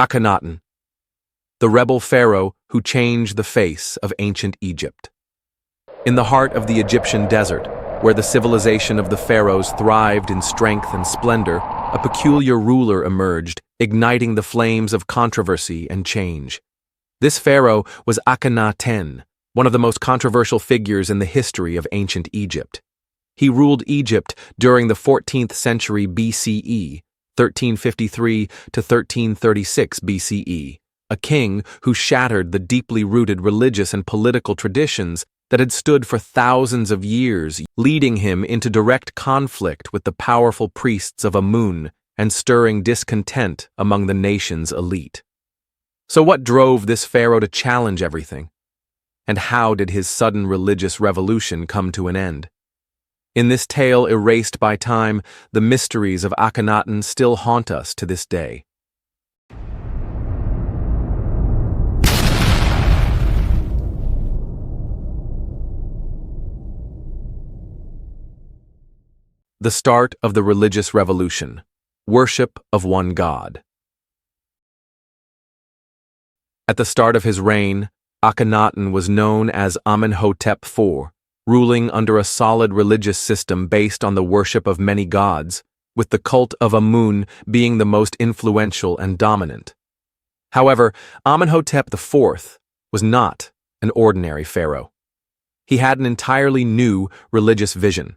Akhenaten, the rebel pharaoh who changed the face of ancient Egypt. In the heart of the Egyptian desert, where the civilization of the pharaohs thrived in strength and splendor, a peculiar ruler emerged, igniting the flames of controversy and change. This pharaoh was Akhenaten, one of the most controversial figures in the history of ancient Egypt. He ruled Egypt during the 14th century BCE, 1353 to 1336 BCE, a king who shattered the deeply rooted religious and political traditions that had stood for thousands of years, leading him into direct conflict with the powerful priests of Amun and stirring discontent among the nation's elite. So what drove this pharaoh to challenge everything? And how did his sudden religious revolution come to an end? In this tale erased by time, the mysteries of Akhenaten still haunt us to this day. The start of the religious revolution. Worship of one god. At the start of his reign, Akhenaten was known as Amenhotep IV, ruling under a solid religious system based on the worship of many gods, with the cult of Amun being the most influential and dominant. However, Amenhotep IV was not an ordinary pharaoh. He had an entirely new religious vision.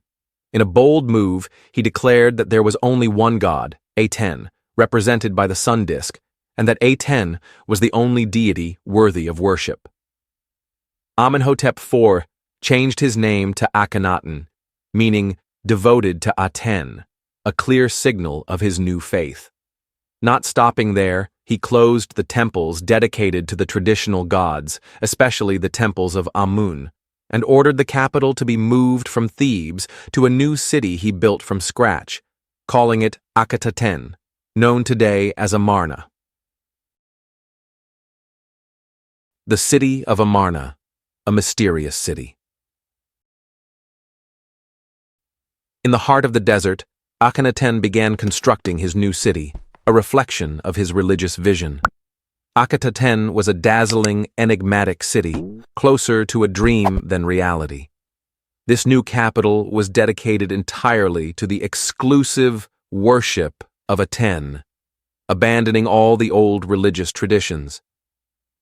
In a bold move, he declared that there was only one god, Aton, represented by the sun disk, and that Aton was the only deity worthy of worship. Amenhotep IV changed his name to Akhenaten, meaning devoted to Aten, a clear signal of his new faith. Not stopping there, he closed the temples dedicated to the traditional gods, especially the temples of Amun, and ordered the capital to be moved from Thebes to a new city he built from scratch, calling it Akhenaten, known today as Amun-Ra. The city of Amun-Ra, a mysterious city. In the heart of the desert, Akhenaten began constructing his new city, a reflection of his religious vision. Akhenaten was a dazzling, enigmatic city, closer to a dream than reality. This new capital was dedicated entirely to the exclusive worship of Aten, abandoning all the old religious traditions.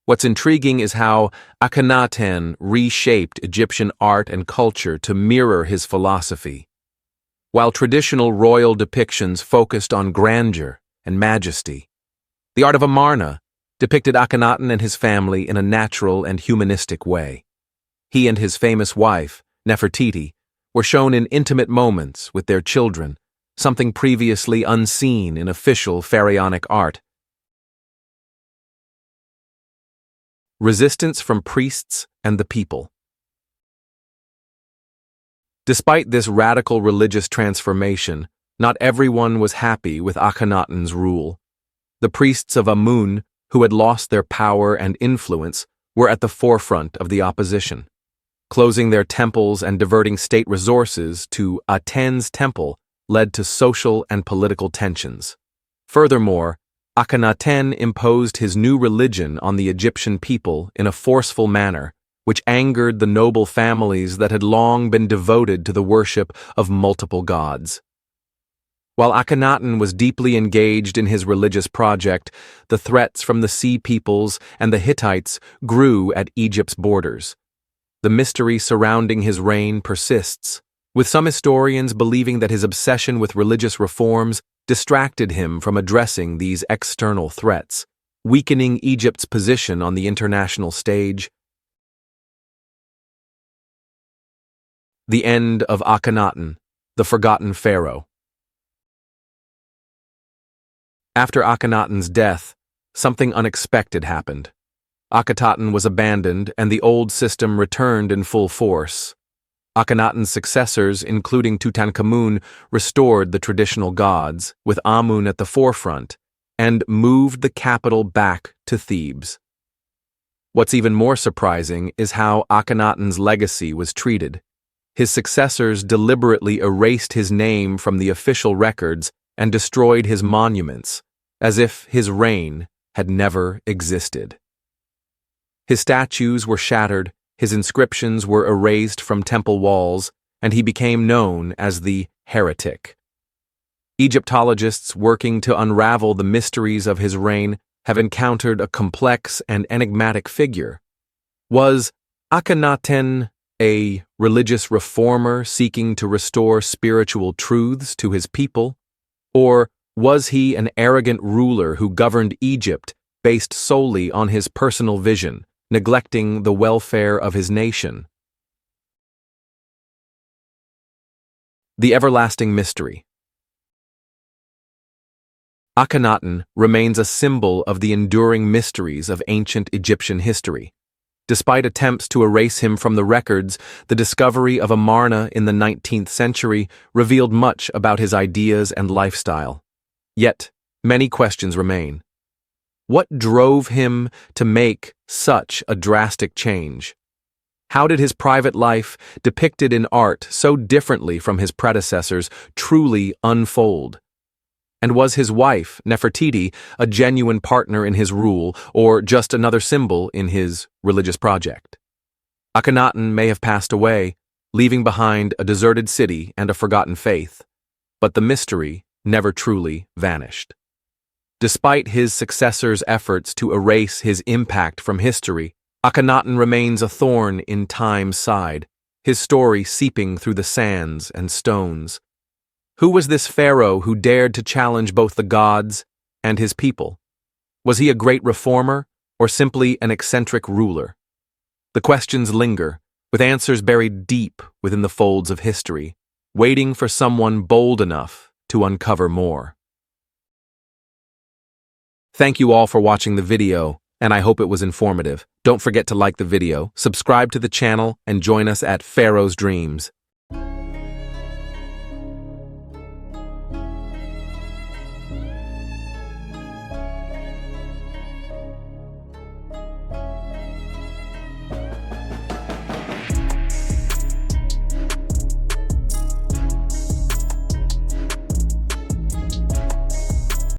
What's intriguing is how Akhenaten reshaped Egyptian art and culture to mirror his philosophy. While traditional royal depictions focused on grandeur and majesty, the art of Amun-Ra depicted Akhenaten and his family in a natural and humanistic way. He and his famous wife, Nefertiti, were shown in intimate moments with their children, something previously unseen in official pharaonic art. Resistance from priests and the people. Despite this radical religious transformation, not everyone was happy with Akhenaten's rule. The priests of Amun, who had lost their power and influence, were at the forefront of the opposition. Closing their temples and diverting state resources to Aten's temple led to social and political tensions. Furthermore, Akhenaten imposed his new religion on the Egyptian people in a forceful manner, which angered the noble families that had long been devoted to the worship of multiple gods. While Akhenaten was deeply engaged in his religious project, the threats from the Sea Peoples and the Hittites grew at Egypt's borders. The mystery surrounding his reign persists, with some historians believing that his obsession with religious reforms distracted him from addressing these external threats, weakening Egypt's position on the international stage. The end of Akhenaten, the forgotten pharaoh. After Akhenaten's death, something unexpected happened. Akhenaten was abandoned and the old system returned in full force. Akhenaten's successors, including Tutankhamun, restored the traditional gods, with Amun at the forefront, and moved the capital back to Thebes. What's even more surprising is how Akhenaten's legacy was treated. His successors deliberately erased his name from the official records and destroyed his monuments, as if his reign had never existed. His statues were shattered, his inscriptions were erased from temple walls, and he became known as the heretic. Egyptologists working to unravel the mysteries of his reign have encountered a complex and enigmatic figure. Was Akhenaten a religious reformer seeking to restore spiritual truths to his people? Or was he an arrogant ruler who governed Egypt based solely on his personal vision, neglecting the welfare of his nation? The everlasting mystery. Akhenaten remains a symbol of the enduring mysteries of ancient Egyptian history. Despite attempts to erase him from the records, the discovery of Amun-Ra in the 19th century revealed much about his ideas and lifestyle. Yet, many questions remain. What drove him to make such a drastic change? How did his private life, depicted in art so differently from his predecessors, truly unfold? And was his wife, Nefertiti, a genuine partner in his rule, or just another symbol in his religious project? Akhenaten may have passed away, leaving behind a deserted city and a forgotten faith, but the mystery never truly vanished. Despite his successors' efforts to erase his impact from history, Akhenaten remains a thorn in time's side, his story seeping through the sands and stones. Who was this pharaoh who dared to challenge both the gods and his people? Was he a great reformer, or simply an eccentric ruler? The questions linger, with answers buried deep within the folds of history, waiting for someone bold enough to uncover more. Thank you all for watching the video, and I hope it was informative. Don't forget to like the video, subscribe to the channel, and join us at Pharaoh's Dreams.